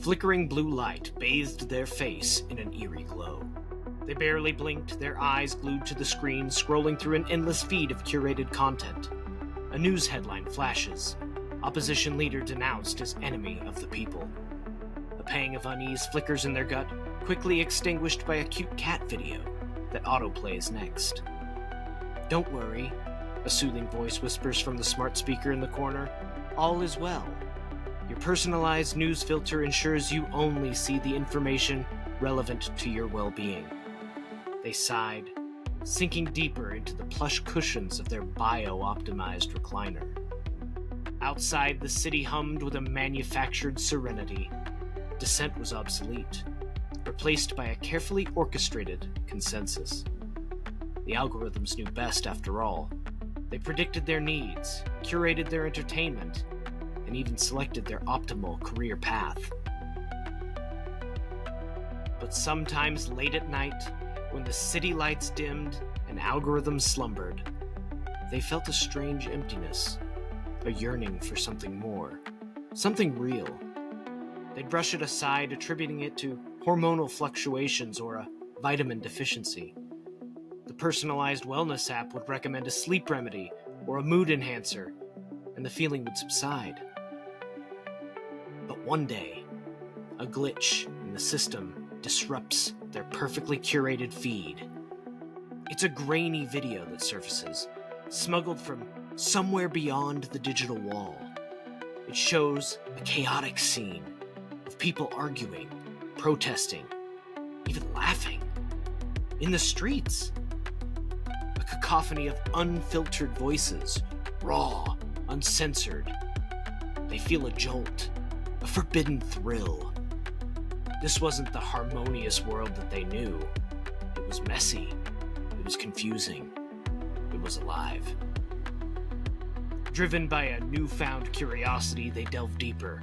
flickering blue light bathed their face in an eerie glow. They barely blinked, their eyes glued to the screen, scrolling through an endless feed of curated content. A news headline flashes. Opposition leader denounced as enemy of the people. A pang of unease flickers in their gut, quickly extinguished by a cute cat video that autoplays next. "Don't worry," a soothing voice whispers from the smart speaker in the corner. "All is well. Your personalized news filter ensures you only see the information relevant to your well-being." They sighed, sinking deeper into the plush cushions of their bio-optimized recliner. Outside, the city hummed with a manufactured serenity. Dissent was obsolete, replaced by a carefully orchestrated consensus. The algorithms knew best, after all. They predicted their needs, curated their entertainment, and even selected their optimal career path. But sometimes late at night, when the city lights dimmed and algorithms slumbered, they felt a strange emptiness, a yearning for something more, something real. They'd brush it aside, attributing it to hormonal fluctuations or a vitamin deficiency. The personalized wellness app would recommend a sleep remedy or a mood enhancer, and the feeling would subside. But one day, a glitch in the system disrupts their perfectly curated feed. It's a grainy video that surfaces, smuggled from somewhere beyond the digital wall. It shows a chaotic scene of people arguing, protesting, even laughing. In the streets. A cacophony of unfiltered voices, raw, uncensored. They feel a jolt, a forbidden thrill. This wasn't the harmonious world that they knew. It was messy. It was confusing. It was alive. Driven by a newfound curiosity, they delved deeper,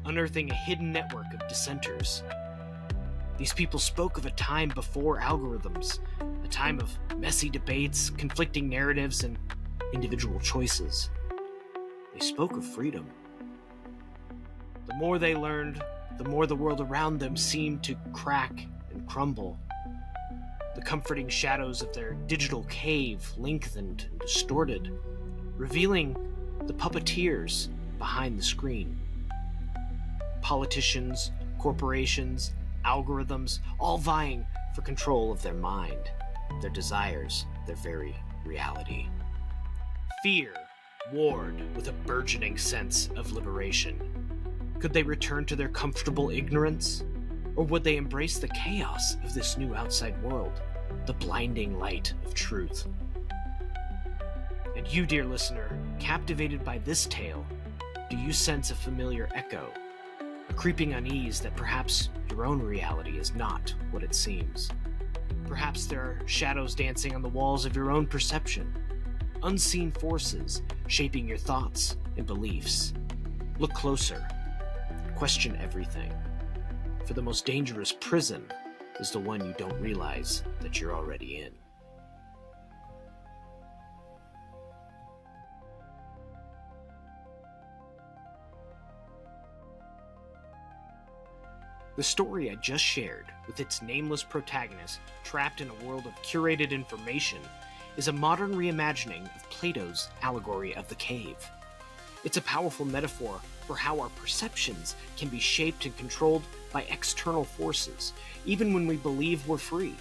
unearthing a hidden network of dissenters. These people spoke of a time before algorithms, a time of messy debates, conflicting narratives, and individual choices. They spoke of freedom. The more they learned, the more the world around them seemed to crack and crumble. The comforting shadows of their digital cave lengthened and distorted, revealing the puppeteers behind the screen. Politicians, corporations, algorithms, all vying for control of their mind, their desires, their very reality. Fear warred with a burgeoning sense of liberation. Could they return to their comfortable ignorance? Or would they embrace the chaos of this new outside world, the blinding light of truth? And you, dear listener, captivated by this tale, do you sense a familiar echo, a creeping unease that perhaps your own reality is not what it seems? Perhaps there are shadows dancing on the walls of your own perception, unseen forces shaping your thoughts and beliefs. Look closer. Question everything. For the most dangerous prison is the one you don't realize that you're already in. The story I just shared, with its nameless protagonist trapped in a world of curated information, is a modern reimagining of Plato's allegory of the cave. It's a powerful metaphor for how our perceptions can be shaped and controlled by external forces, even when we believe we're free.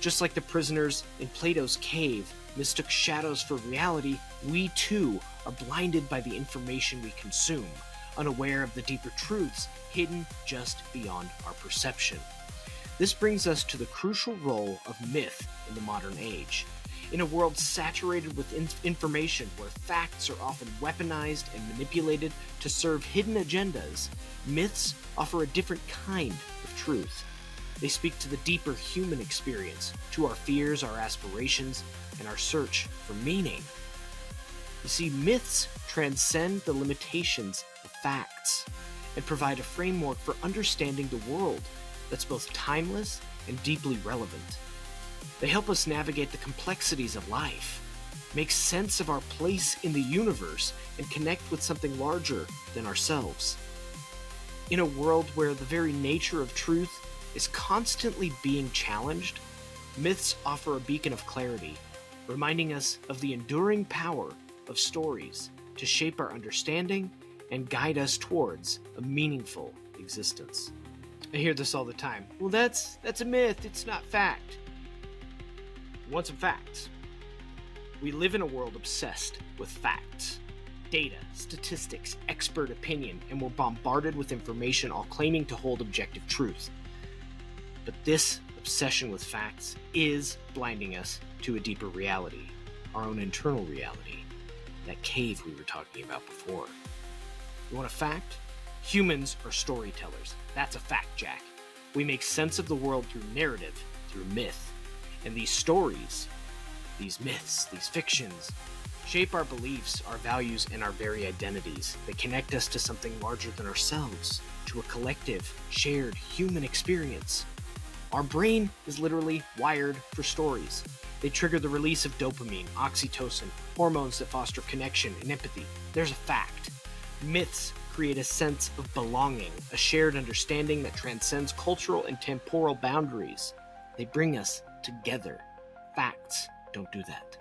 Just like the prisoners in Plato's cave mistook shadows for reality, we too are blinded by the information we consume, unaware of the deeper truths hidden just beyond our perception. This brings us to the crucial role of myth in the modern age. In a world saturated with information where facts are often weaponized and manipulated to serve hidden agendas, myths offer a different kind of truth. They speak to the deeper human experience, to our fears, our aspirations, and our search for meaning. You see, myths transcend the limitations of facts and provide a framework for understanding the world that's both timeless and deeply relevant. They help us navigate the complexities of life, make sense of our place in the universe, and connect with something larger than ourselves. In a world where the very nature of truth is constantly being challenged, myths offer a beacon of clarity, reminding us of the enduring power of stories to shape our understanding and guide us towards a meaningful existence. I hear this all the time. Well, that's a myth, it's not fact. You want some facts? We live in a world obsessed with facts. Data, statistics, expert opinion, and we're bombarded with information all claiming to hold objective truth. But this obsession with facts is blinding us to a deeper reality, our own internal reality, that cave we were talking about before. You want a fact? Humans are storytellers. That's a fact, Jack. We make sense of the world through narrative, through myth. And these stories, these myths, these fictions, shape our beliefs, our values, and our very identities. They connect us to something larger than ourselves, to a collective, shared human experience. Our brain is literally wired for stories. They trigger the release of dopamine, oxytocin, hormones that foster connection and empathy. There's a fact. Myths create a sense of belonging, a shared understanding that transcends cultural and temporal boundaries. They bring us together. Facts don't do that.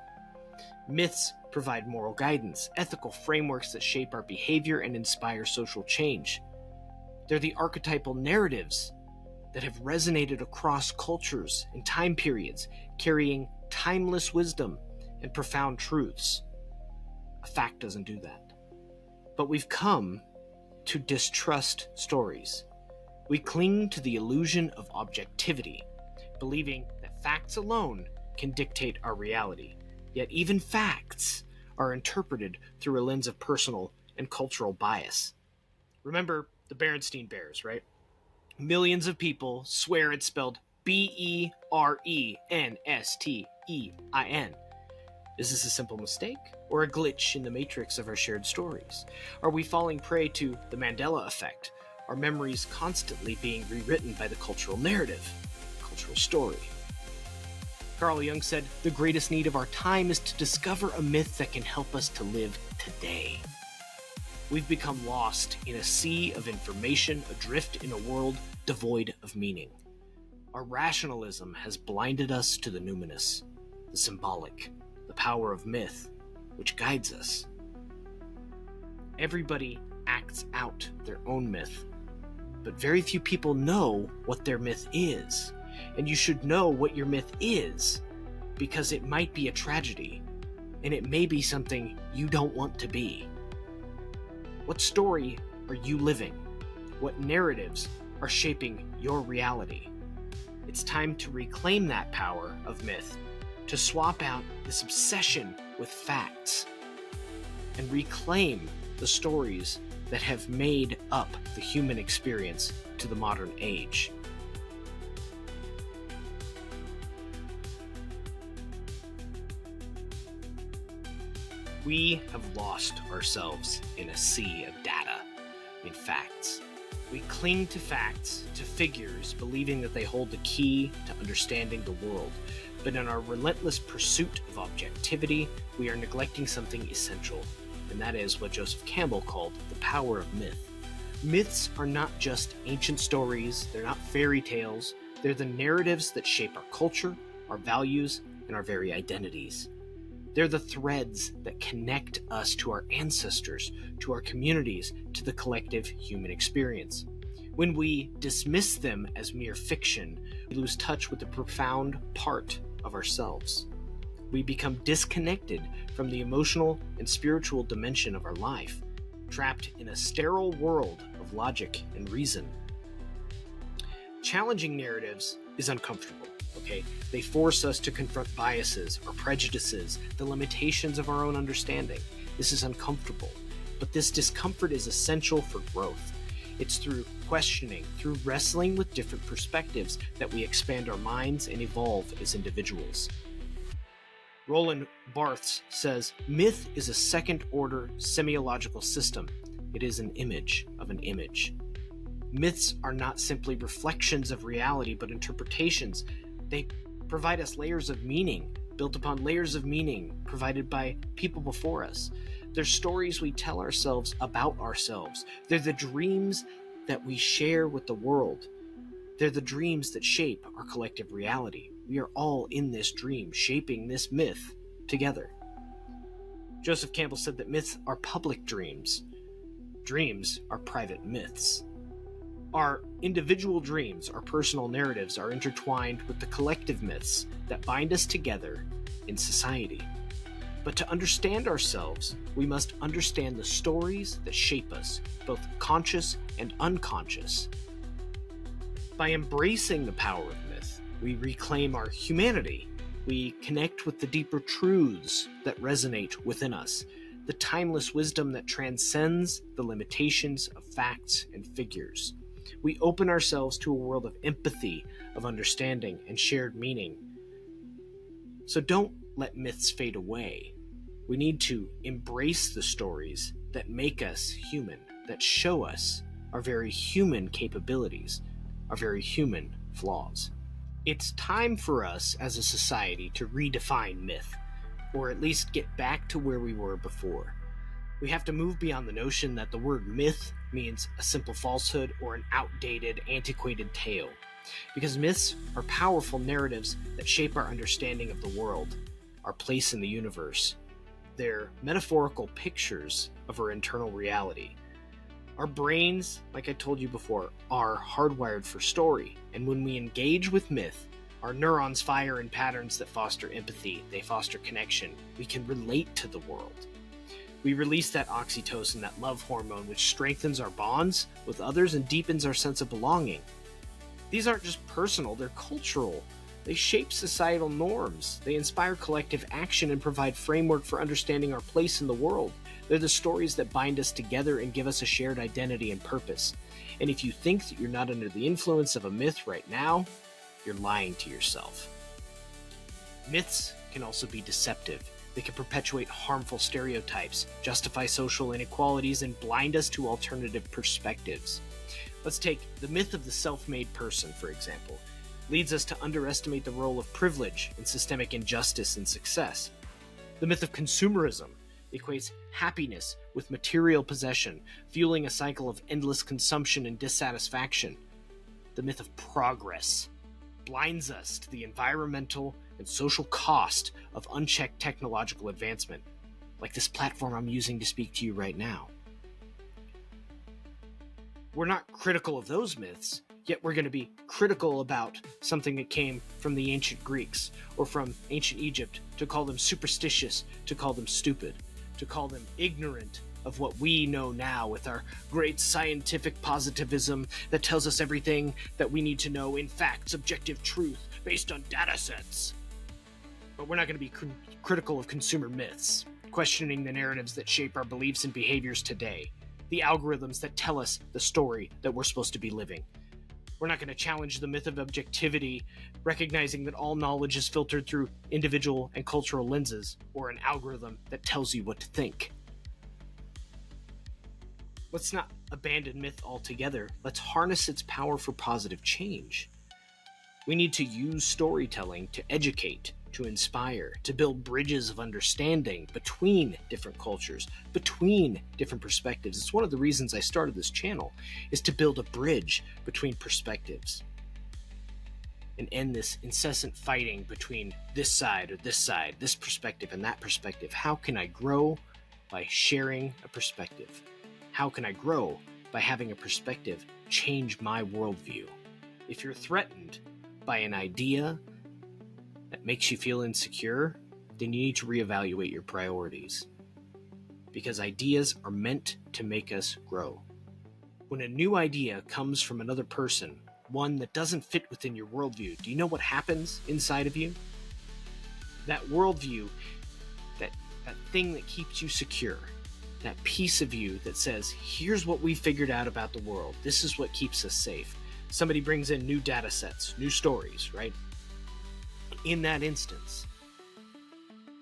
Myths provide moral guidance, ethical frameworks that shape our behavior and inspire social change. They're the archetypal narratives that have resonated across cultures and time periods, carrying timeless wisdom and profound truths. A fact doesn't do that. But we've come to distrust stories. We cling to the illusion of objectivity, believing that facts alone can dictate our reality. Yet even facts are interpreted through a lens of personal and cultural bias. Remember the Berenstain Bears, right? Millions of people swear it's spelled Berenstein. Is this a simple mistake or a glitch in the matrix of our shared stories? Are we falling prey to the Mandela Effect, our memories constantly being rewritten by the cultural narrative, cultural story? Carl Jung said, "The greatest need of our time is to discover a myth that can help us to live today." We've become lost in a sea of information, adrift in a world devoid of meaning. Our rationalism has blinded us to the numinous, the symbolic, the power of myth, which guides us. Everybody acts out their own myth, but very few people know what their myth is. And you should know what your myth is, because it might be a tragedy, and it may be something you don't want to be. What story are you living? What narratives are shaping your reality? It's time to reclaim that power of myth, to swap out this obsession with facts, and reclaim the stories that have made up the human experience to the modern age. We have lost ourselves in a sea of data, in facts. We cling to facts, to figures, believing that they hold the key to understanding the world. But in our relentless pursuit of objectivity, we are neglecting something essential, and that is what Joseph Campbell called the power of myth. Myths are not just ancient stories, they're not fairy tales, they're the narratives that shape our culture, our values, and our very identities. They're the threads that connect us to our ancestors, to our communities, to the collective human experience. When we dismiss them as mere fiction, we lose touch with the profound part of ourselves. We become disconnected from the emotional and spiritual dimension of our life, trapped in a sterile world of logic and reason. Challenging narratives is uncomfortable. Okay, they force us to confront biases or prejudices, the limitations of our own understanding. This is uncomfortable, but this discomfort is essential for growth. It's through questioning, through wrestling with different perspectives, that we expand our minds and evolve as individuals. Roland Barthes says, "Myth is a second-order semiological system. It is an image of an image." Myths are not simply reflections of reality, but interpretations. They provide us layers of meaning, built upon layers of meaning provided by people before us. They're stories we tell ourselves about ourselves. They're the dreams that we share with the world. They're the dreams that shape our collective reality. We are all in this dream, shaping this myth together. Joseph Campbell said that myths are public dreams. Dreams are private myths. Our individual dreams, our personal narratives, are intertwined with the collective myths that bind us together in society. But to understand ourselves, we must understand the stories that shape us, both conscious and unconscious. By embracing the power of myth, we reclaim our humanity. We connect with the deeper truths that resonate within us, the timeless wisdom that transcends the limitations of facts and figures. We open ourselves to a world of empathy, of understanding, and shared meaning. So don't let myths fade away. We need to embrace the stories that make us human, that show us our very human capabilities, our very human flaws. It's time for us as a society to redefine myth, or at least get back to where we were before. We have to move beyond the notion that the word myth means a simple falsehood or an outdated, antiquated tale, because myths are powerful narratives that shape our understanding of the world, our place in the universe. They're metaphorical pictures of our internal reality. Our brains, like I told you before, are hardwired for story, and when we engage with myth, our neurons fire in patterns that foster empathy, they foster connection. We can relate to the world. We release that oxytocin, that love hormone, which strengthens our bonds with others and deepens our sense of belonging. These aren't just personal, they're cultural. They shape societal norms. They inspire collective action and provide framework for understanding our place in the world. They're the stories that bind us together and give us a shared identity and purpose. And if you think that you're not under the influence of a myth right now, you're lying to yourself. Myths can also be deceptive. They can perpetuate harmful stereotypes, justify social inequalities, and blind us to alternative perspectives. Let's take the myth of the self-made person, for example. Leads us to underestimate the role of privilege in systemic injustice and success. The myth of consumerism equates happiness with material possession, fueling a cycle of endless consumption and dissatisfaction. The myth of progress blinds us to the environmental and social cost of unchecked technological advancement, like this platform I'm using to speak to you right now. We're not critical of those myths, yet we're going to be critical about something that came from the ancient Greeks or from ancient Egypt, to call them superstitious, to call them stupid, to call them ignorant of what we know now with our great scientific positivism that tells us everything that we need to know in facts, objective truth, based on data sets. But we're not going to be critical of consumer myths, questioning the narratives that shape our beliefs and behaviors today, the algorithms that tell us the story that we're supposed to be living. We're not going to challenge the myth of objectivity, recognizing that all knowledge is filtered through individual and cultural lenses, or an algorithm that tells you what to think. Let's not abandon myth altogether. Let's harness its power for positive change. We need to use storytelling to educate, to inspire, to build bridges of understanding between different cultures, between different perspectives. It's one of the reasons I started this channel, is to build a bridge between perspectives and end this incessant fighting between this side, this perspective and that perspective. How can I grow? By sharing a perspective. How can I grow? By having a perspective change my worldview. If you're threatened by an idea that makes you feel insecure, then you need to reevaluate your priorities. Because ideas are meant to make us grow. When a new idea comes from another person, one that doesn't fit within your worldview, do you know what happens inside of you? That worldview, that thing that keeps you secure, that piece of you that says, here's what we figured out about the world. This is what keeps us safe. Somebody brings in new data sets, new stories, right? In that instance,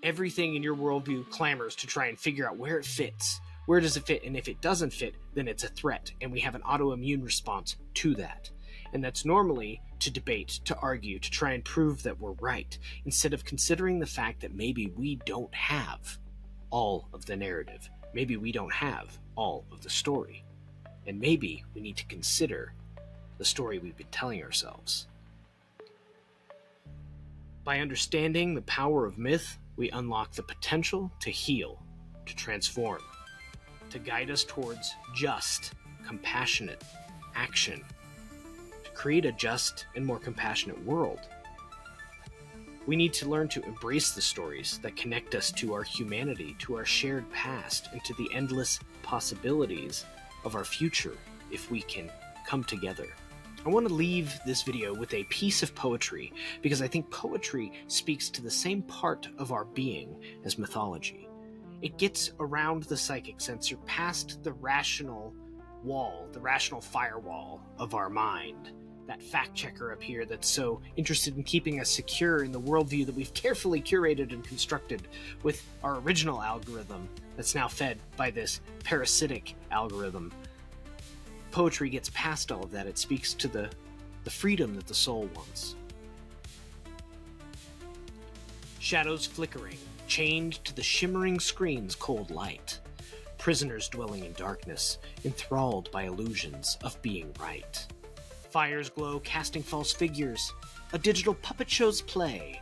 everything in your worldview clamors to try and figure out where it fits. Where does it fit? And if it doesn't fit, then it's a threat. And we have an autoimmune response to that. And that's normally to debate, to argue, to try and prove that we're right, instead of considering the fact that maybe we don't have all of the narrative. Maybe we don't have all of the story. And maybe we need to consider the story we've been telling ourselves. By understanding the power of myth, we unlock the potential to heal, to transform, to guide us towards just, compassionate action, to create a just and more compassionate world. We need to learn to embrace the stories that connect us to our humanity, to our shared past, and to the endless possibilities of our future if we can come together. I want to leave this video with a piece of poetry because I think poetry speaks to the same part of our being as mythology. It gets around the psychic sensor past the rational wall, the rational firewall of our mind. That fact checker up here that's so interested in keeping us secure in the worldview that we've carefully curated and constructed with our original algorithm that's now fed by this parasitic algorithm. Poetry gets past all of that. It speaks to the freedom that the soul wants. Shadows flickering, chained to the shimmering screen's cold light. Prisoners dwelling in darkness, enthralled by illusions of being right. Fires glow, casting false figures. A digital puppet show's play,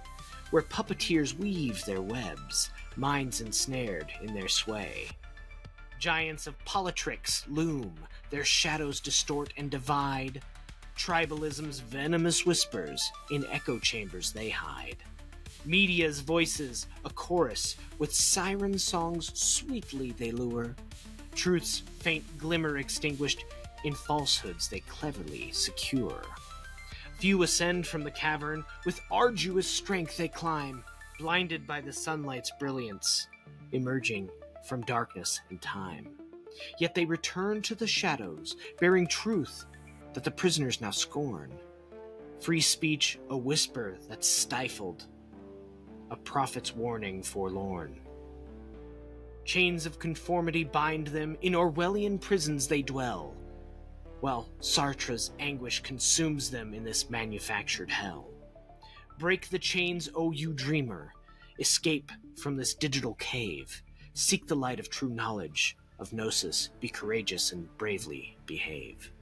where puppeteers weave their webs, minds ensnared in their sway. Giants of politricks loom, their shadows distort and divide. Tribalism's venomous whispers, in echo chambers they hide. Media's voices, a chorus, with siren songs sweetly they lure. Truth's faint glimmer extinguished, in falsehoods they cleverly secure. Few ascend from the cavern, with arduous strength they climb, blinded by the sunlight's brilliance, emerging from darkness and time. Yet they return to the shadows, bearing truth that the prisoners now scorn. Free speech, a whisper that's stifled, a prophet's warning forlorn. Chains of conformity bind them, in Orwellian prisons they dwell, while Sartre's anguish consumes them in this manufactured hell. Break the chains, O you dreamer, escape from this digital cave, seek the light of true knowledge, of gnosis, be courageous and bravely behave.